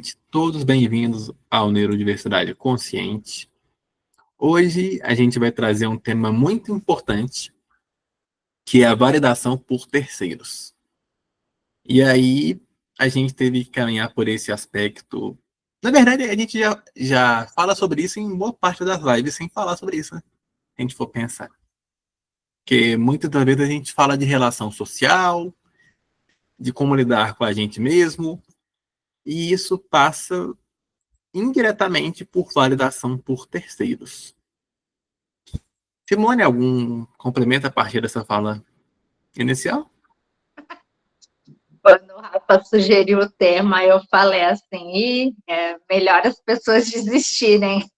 gente, todos bem-vindos ao Neurodiversidade Consciente. Hoje a gente vai trazer um tema muito importante, que é a validação por terceiros. E aí a gente teve que caminhar por esse aspecto. Na verdade, a gente já fala sobre isso em boa parte das lives, sem falar sobre isso, né? Se a gente for pensar. Porque muitas das vezes a gente fala de relação social, de como lidar com a gente mesmo, e isso passa indiretamente por validação por terceiros. Simone, algum complemento a partir dessa fala inicial? Quando o Rafa sugeriu o tema, eu falei assim, melhor as pessoas desistirem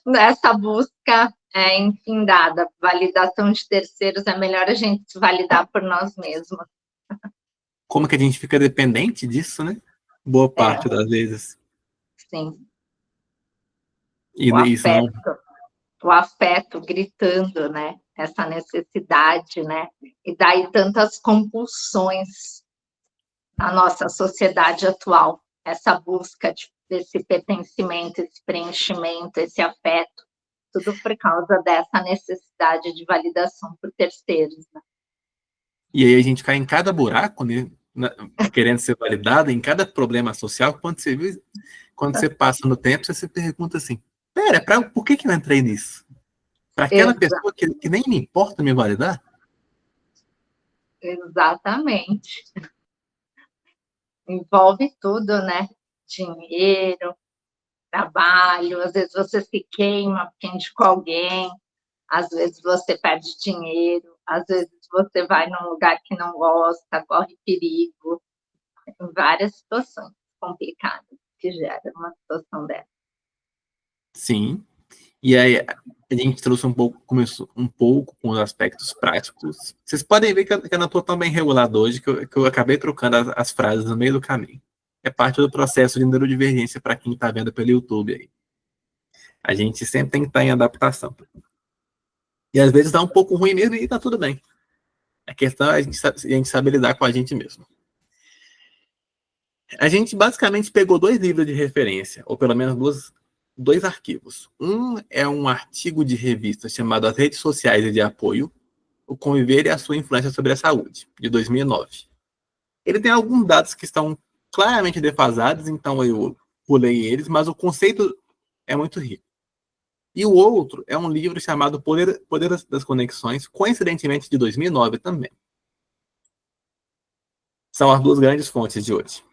nessa busca infindada. Validação de terceiros, é melhor a gente se validar por nós mesmos. Como que a gente fica dependente disso, né? Boa parte das vezes. Sim. E isso não... O afeto gritando, né? Essa necessidade, né? E daí tantas compulsões na nossa sociedade atual, essa busca desse pertencimento, esse preenchimento, esse afeto, tudo por causa dessa necessidade de validação por terceiros, né? E aí a gente cai em cada buraco, né? Querendo ser validado, em cada problema social, quando você passa no tempo, você se pergunta assim, por que eu entrei nisso? Para aquela pessoa que nem me importa me validar? Exatamente. Envolve tudo, né? Dinheiro, trabalho, às vezes você se queima porque indicou alguém, às vezes você perde dinheiro, às vezes você vai num lugar que não gosta, corre perigo, em várias situações complicadas que geram uma situação dessa. Sim. E aí a gente trouxe começou um pouco com os aspectos práticos. Vocês podem ver que eu não estou tão bem regulado hoje, que eu acabei trocando as frases no meio do caminho. É parte do processo de neurodivergência para quem está vendo pelo YouTube aí. A gente sempre tem que estar em adaptação. E às vezes dá um pouco ruim mesmo e tá tudo bem. A questão é a gente saber lidar com a gente mesmo. A gente basicamente pegou 2 livros de referência, ou pelo menos dois arquivos. Um é um artigo de revista chamado As Redes Sociais e de Apoio, o Conviver e a Sua Influência sobre a Saúde, de 2009. Ele tem alguns dados que estão claramente defasados, então eu pulei eles, mas o conceito é muito rico. E o outro é um livro chamado Poder das Conexões, coincidentemente de 2009 também. São as 2 grandes fontes de hoje.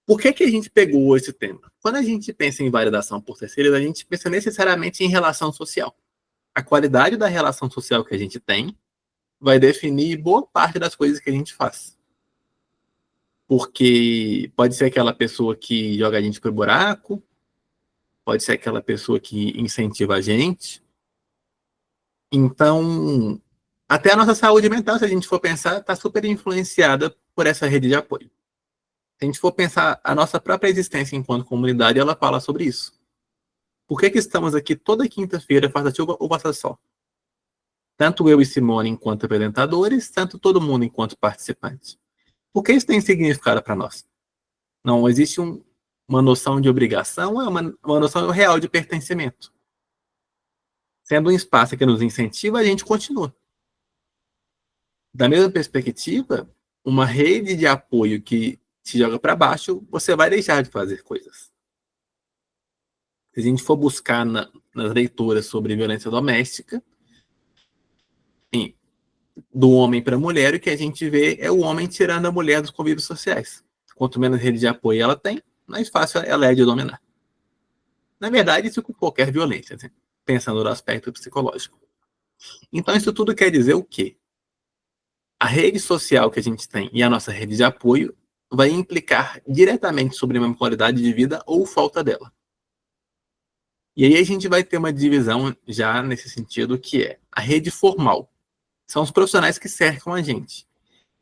Por que a gente pegou esse tema? Quando a gente pensa em validação por terceiros, a gente pensa necessariamente em relação social. A qualidade da relação social que a gente tem vai definir boa parte das coisas que a gente faz. Porque pode ser aquela pessoa que joga a gente pro buraco, pode ser aquela pessoa que incentiva a gente. Então, até a nossa saúde mental, se a gente for pensar, está super influenciada por essa rede de apoio. Se a gente for pensar, a nossa própria existência enquanto comunidade, ela fala sobre isso. Por que estamos aqui toda quinta-feira, faça chuva ou faça sol? Tanto eu e Simone enquanto apresentadores, tanto todo mundo enquanto participante. Por que isso tem significado para nós? Não existe uma noção de obrigação, é uma noção real de pertencimento. Sendo um espaço que nos incentiva, a gente continua. Da mesma perspectiva, uma rede de apoio que te joga para baixo, você vai deixar de fazer coisas. Se a gente for buscar nas leituras sobre violência doméstica, do homem para a mulher, o que a gente vê é o homem tirando a mulher dos convívios sociais. Quanto menos rede de apoio ela tem, mais fácil ela é de dominar. Na verdade, isso com qualquer violência, né? Pensando no aspecto psicológico. Então, isso tudo quer dizer o quê? A rede social que a gente tem e a nossa rede de apoio vai implicar diretamente sobre a minha qualidade de vida ou falta dela. E aí a gente vai ter uma divisão já nesse sentido, que é a rede formal. São os profissionais que cercam a gente.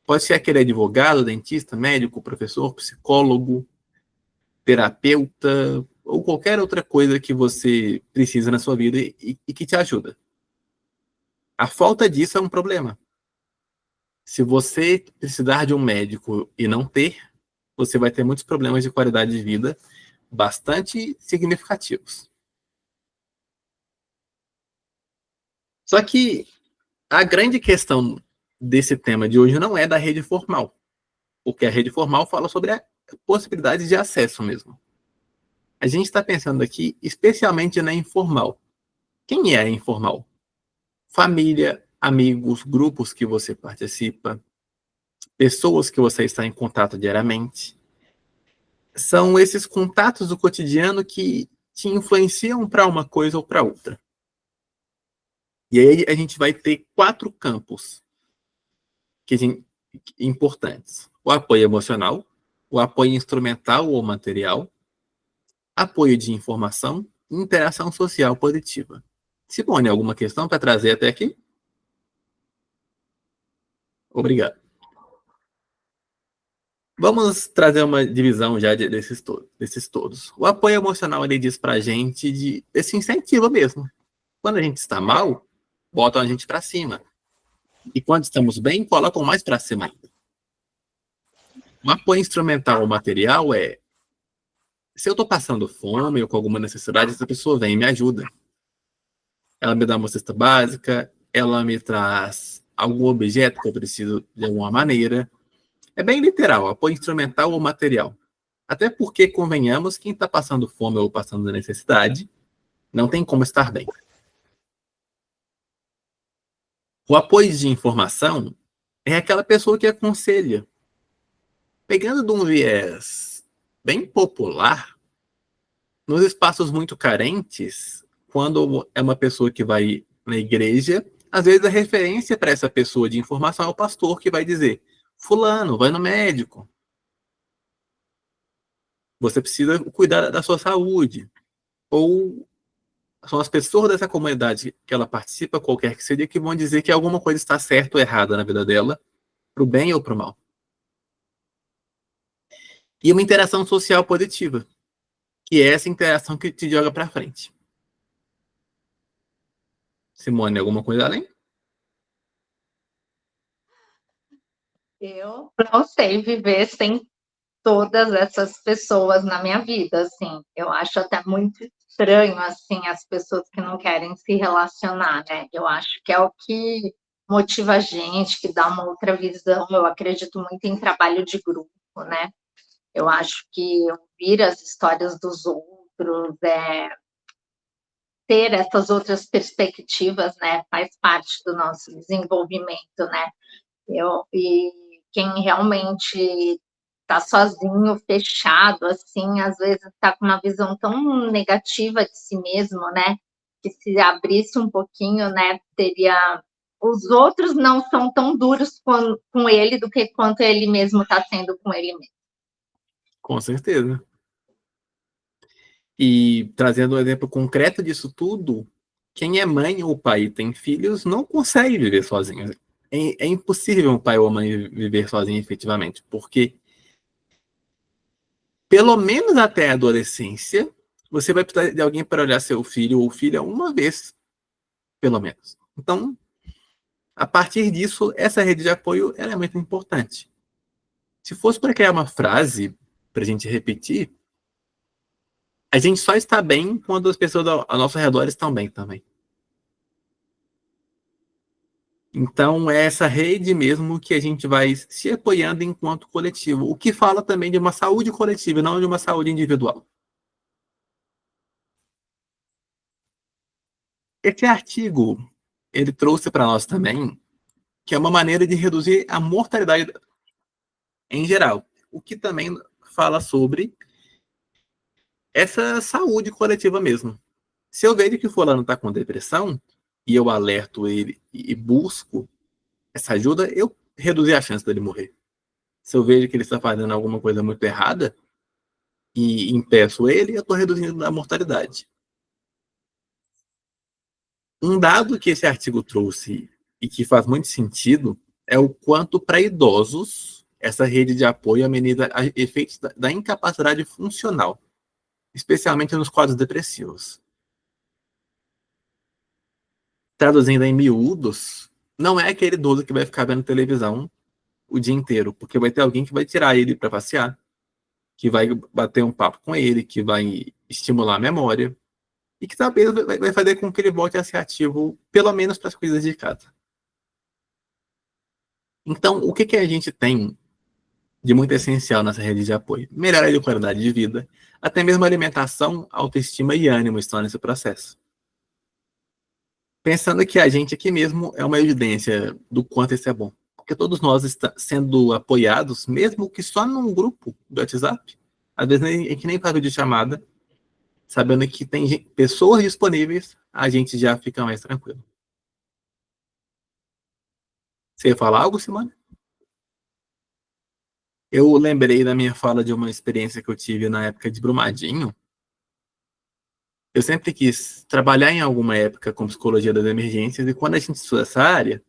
Pode ser aquele advogado, dentista, médico, professor, psicólogo, terapeuta, ou qualquer outra coisa que você precisa na sua vida e que te ajuda. A falta disso é um problema. Se você precisar de um médico e não ter, você vai ter muitos problemas de qualidade de vida bastante significativos. Só que a grande questão desse tema de hoje não é da rede formal, porque a rede formal fala sobre a possibilidade de acesso mesmo. A gente está pensando aqui especialmente na informal. Quem é a informal? Família, amigos, grupos que você participa, pessoas que você está em contato diariamente. São esses contatos do cotidiano que te influenciam para uma coisa ou para outra. E aí a gente vai ter 4 campos importantes: o apoio emocional, o apoio instrumental ou material, apoio de informação e interação social positiva. Simone, alguma questão para trazer até aqui? Obrigado. Vamos trazer uma divisão já desses todos. O apoio emocional, ele diz para a gente desse incentivo mesmo. Quando a gente está mal, botam a gente para cima. E quando estamos bem, colocam mais para cima ainda. O apoio instrumental ou material é: se eu estou passando fome ou com alguma necessidade, essa pessoa vem e me ajuda. Ela me dá uma cesta básica, ela me traz algum objeto que eu preciso de alguma maneira. É bem literal, apoio instrumental ou material. Até porque, convenhamos, quem está passando fome ou passando necessidade não tem como estar bem. O apoio de informação é aquela pessoa que aconselha. Pegando de um viés bem popular, nos espaços muito carentes, quando é uma pessoa que vai na igreja, às vezes a referência para essa pessoa de informação é o pastor que vai dizer: fulano, vai no médico. Você precisa cuidar da sua saúde. Ou são as pessoas dessa comunidade que ela participa, qualquer que seja, que vão dizer que alguma coisa está certa ou errada na vida dela, para o bem ou para o mal. E uma interação social positiva, que é essa interação que te joga para frente. Simone, alguma coisa além? Eu não sei viver sem todas essas pessoas na minha vida, assim. Eu acho até muito estranho, assim, as pessoas que não querem se relacionar, né? Eu acho que é o que motiva a gente, que dá uma outra visão. Eu acredito muito em trabalho de grupo, né? Eu acho que ouvir as histórias dos outros, ter essas outras perspectivas, né, faz parte do nosso desenvolvimento, né? E quem realmente está sozinho, fechado, assim, às vezes está com uma visão tão negativa de si mesmo, né? Que se abrisse um pouquinho, né, teria. Os outros não são tão duros com ele do que quanto ele mesmo está sendo com ele mesmo. Com certeza. E trazendo um exemplo concreto disso tudo, quem é mãe ou pai e tem filhos não consegue viver sozinho. É impossível um pai ou uma mãe viver sozinho efetivamente, porque pelo menos até a adolescência, você vai precisar de alguém para olhar seu filho ou filha uma vez, pelo menos. Então, a partir disso, essa rede de apoio ela é muito importante. Se fosse para criar uma frase para a gente repetir, a gente só está bem quando as pessoas ao nosso redor estão bem também. Então, é essa rede mesmo que a gente vai se apoiando enquanto coletivo, o que fala também de uma saúde coletiva e não de uma saúde individual. Esse artigo, ele trouxe para nós também que é uma maneira de reduzir a mortalidade em geral, o que também fala sobre essa saúde coletiva mesmo. Se eu vejo que o fulano está com depressão e eu alerto ele e busco essa ajuda, eu reduzi a chance dele morrer. Se eu vejo que ele está fazendo alguma coisa muito errada e impeço ele, eu estou reduzindo a mortalidade. Um dado que esse artigo trouxe e que faz muito sentido é o quanto para idosos essa rede de apoio ameniza efeitos da incapacidade funcional, especialmente nos quadros depressivos. Traduzindo em miúdos, não é aquele idoso que vai ficar vendo televisão o dia inteiro, porque vai ter alguém que vai tirar ele para passear, que vai bater um papo com ele, que vai estimular a memória, e que talvez vai fazer com que ele volte a ser ativo, pelo menos para as coisas de casa. Então, o que a gente tem de muito essencial nessa rede de apoio? Melhorar a qualidade de vida, até mesmo alimentação, autoestima e ânimo estão nesse processo. Pensando que a gente aqui mesmo é uma evidência do quanto isso é bom. Porque todos nós estamos sendo apoiados, mesmo que só num grupo do WhatsApp. Às vezes a gente nem faz de chamada, sabendo que tem pessoas disponíveis, a gente já fica mais tranquilo. Você ia falar algo, Simone? Eu lembrei da minha fala de uma experiência que eu tive na época de Brumadinho. Eu sempre quis trabalhar em alguma época com psicologia das emergências, e quando a gente estuda essa área,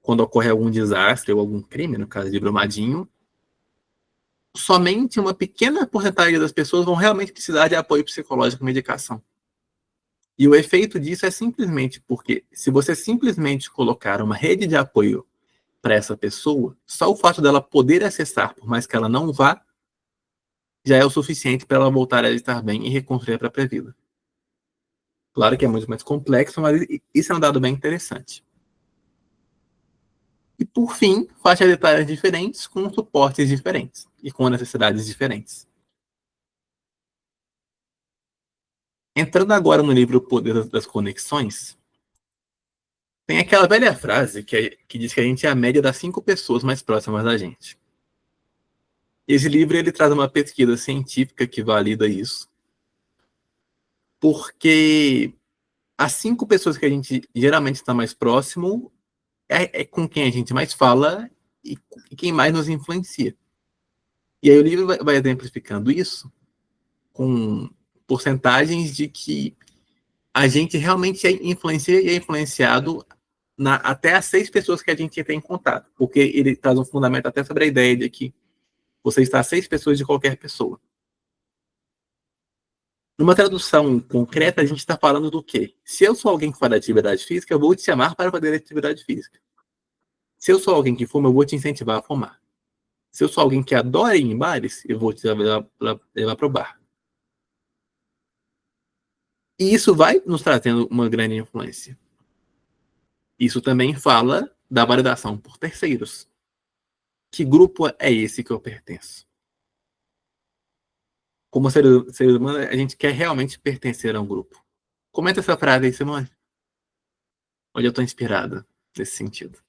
quando ocorre algum desastre ou algum crime, no caso de Brumadinho, somente uma pequena porcentagem das pessoas vão realmente precisar de apoio psicológico e medicação. E o efeito disso é simplesmente porque, se você simplesmente colocar uma rede de apoio para essa pessoa, só o fato dela poder acessar, por mais que ela não vá, já é o suficiente para ela voltar a estar bem e reconstruir a própria vida. Claro que é muito mais complexo, mas isso é um dado bem interessante. E, por fim, faixas etárias diferentes, com suportes diferentes e com necessidades diferentes. Entrando agora no livro O Poder das Conexões, tem aquela velha frase que diz que a gente é a média das 5 pessoas mais próximas da gente. Esse livro ele traz uma pesquisa científica que valida isso, porque as 5 pessoas que a gente geralmente está mais próximo é com quem a gente mais fala e quem mais nos influencia. E aí o livro vai exemplificando isso com porcentagens de que a gente realmente influencia e é influenciado até as 6 pessoas que a gente tem em contato, porque ele traz um fundamento até sobre a ideia de que você está a 6 pessoas de qualquer pessoa. Numa tradução concreta, a gente está falando do quê? Se eu sou alguém que faz atividade física, eu vou te chamar para fazer atividade física. Se eu sou alguém que fuma, eu vou te incentivar a fumar. Se eu sou alguém que adora ir em bares, eu vou te levar para o bar. E isso vai nos trazendo uma grande influência. Isso também fala da validação por terceiros. Que grupo é esse que eu pertenço? Como seres humanos, a gente quer realmente pertencer a um grupo. Comenta essa frase aí, Simone. Onde eu estou inspirada nesse sentido.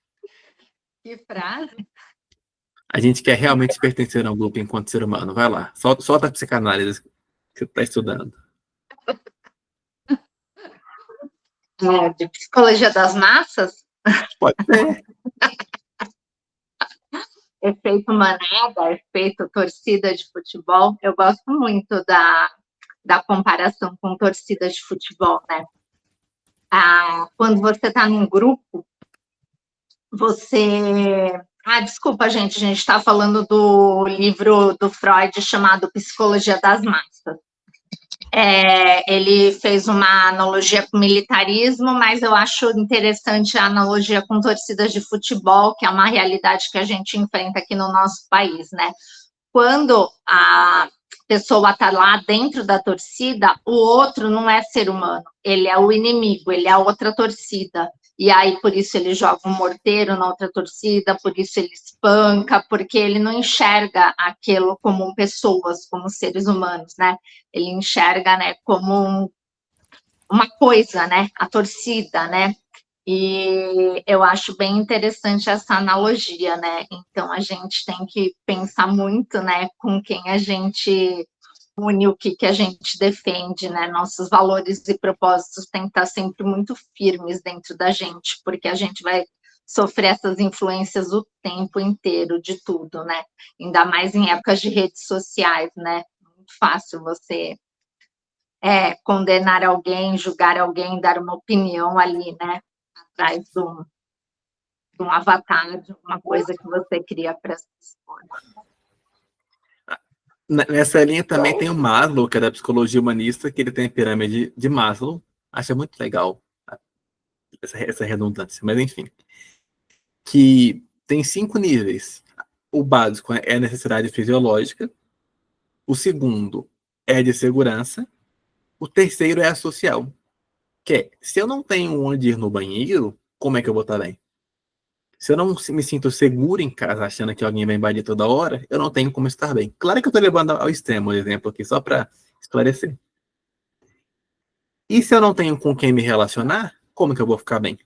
Que frase? A gente quer realmente pertencer a um grupo enquanto ser humano. Vai lá, solta a psicanálise que você está estudando. De psicologia das massas? Pode ser. Efeito manada, efeito torcida de futebol. Eu gosto muito da comparação com torcida de futebol, né? Quando você está num grupo, você... desculpa, gente, a gente está falando do livro do Freud chamado Psicologia das Massas. Ele fez uma analogia com militarismo, mas eu acho interessante a analogia com torcidas de futebol, que é uma realidade que a gente enfrenta aqui no nosso país, né? Quando a pessoa está lá dentro da torcida, o outro não é ser humano, ele é o inimigo, ele é a outra torcida. E aí, por isso, ele joga um morteiro na outra torcida, por isso ele espanca, porque ele não enxerga aquilo como pessoas, como seres humanos, né? Ele enxerga, né, como uma coisa, né? A torcida, né? E eu acho bem interessante essa analogia, né? Então, a gente tem que pensar muito, né, com quem a gente une, o que a gente defende, né? Nossos valores e propósitos têm que estar sempre muito firmes dentro da gente, porque a gente vai sofrer essas influências o tempo inteiro de tudo, né? Ainda mais em épocas de redes sociais, né? Muito fácil você condenar alguém, julgar alguém, dar uma opinião ali, né? Atrás de um avatar, de uma coisa que você cria para essa história. Nessa linha também tem o Maslow, que é da psicologia humanista, que ele tem a pirâmide de Maslow. Acho muito legal essa redundância, mas enfim. Que tem 5 níveis. o básico é a necessidade fisiológica, o segundo é de segurança, o terceiro é a social, que é, se eu não tenho onde ir no banheiro, como é que eu vou estar bem? Se eu não me sinto seguro em casa, achando que alguém vai invadir toda hora, eu não tenho como estar bem. Claro que eu estou levando ao extremo o exemplo aqui, só para esclarecer. E se eu não tenho com quem me relacionar, como que eu vou ficar bem?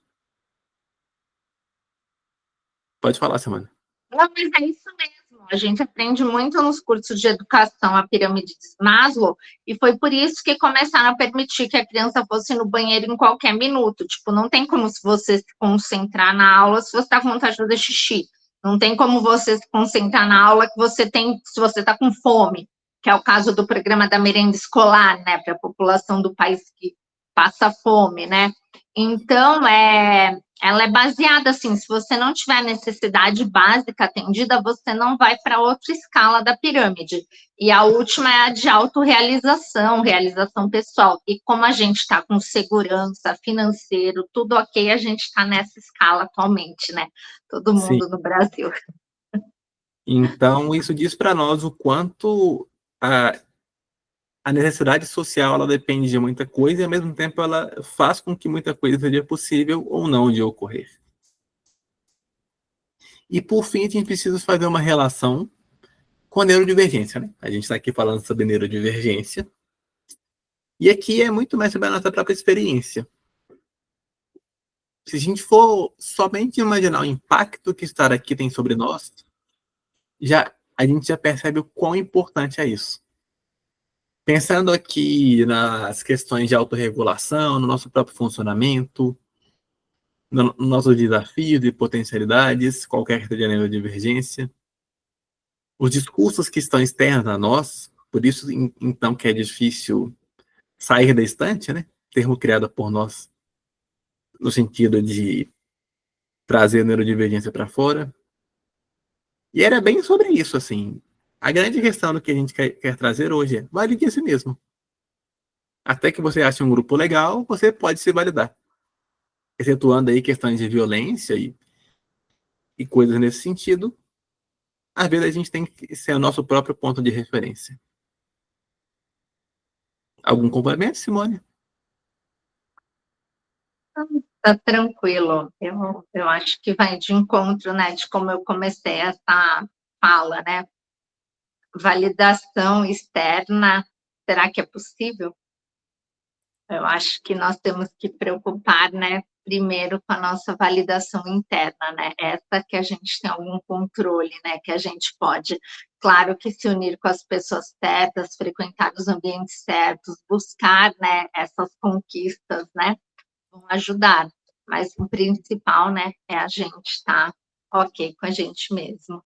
Pode falar, Samana. Não, mas é isso mesmo. A gente aprende muito nos cursos de educação a pirâmide de Maslow, e foi por isso que começaram a permitir que a criança fosse no banheiro em qualquer minuto. Tipo, não tem como você se concentrar na aula se você está com vontade de fazer xixi. Não tem como você se concentrar na aula que você tem, se você está com fome, que é o caso do programa da merenda escolar, né, para a população do país que passa fome, né? Então, ela é baseada assim, se você não tiver necessidade básica atendida, você não vai para outra escala da pirâmide. E a última é a de autorrealização, realização pessoal. E como a gente está com segurança, financeiro, tudo ok, a gente está nessa escala atualmente, né? Todo Sim. mundo no Brasil. Então, isso diz para nós o quanto a necessidade social ela depende de muita coisa e, ao mesmo tempo, ela faz com que muita coisa seja possível ou não de ocorrer. E, por fim, a gente precisa fazer uma relação com a neurodivergência, né? A gente está aqui falando sobre neurodivergência. E aqui é muito mais sobre a nossa própria experiência. Se a gente for somente imaginar o impacto que estar aqui tem sobre nós, a gente já percebe o quão importante é isso. Pensando aqui nas questões de autorregulação, no nosso próprio funcionamento, nos nossos desafios e potencialidades, qualquer que seja a neurodivergência, os discursos que estão externos a nós, por isso, então, que é difícil sair da estante, né? Termo criado por nós, no sentido de trazer a neurodivergência para fora. E era bem sobre isso, assim. A grande questão do que a gente quer trazer hoje é valide a si mesmo. Até que você ache um grupo legal, você pode se validar. Excetuando aí questões de violência e coisas nesse sentido, às vezes a gente tem que ser o nosso próprio ponto de referência. Algum complemento, Simone? Tá tranquilo. Eu acho que vai de encontro, né, de como eu comecei essa fala, né? Validação externa, será que é possível? Eu acho que nós temos que preocupar, né, primeiro com a nossa validação interna, né, essa que a gente tem algum controle, né, que a gente pode, claro que se unir com as pessoas certas, frequentar os ambientes certos, buscar, né, essas conquistas, né, vão ajudar, mas o principal, né, é a gente estar ok com a gente mesmo.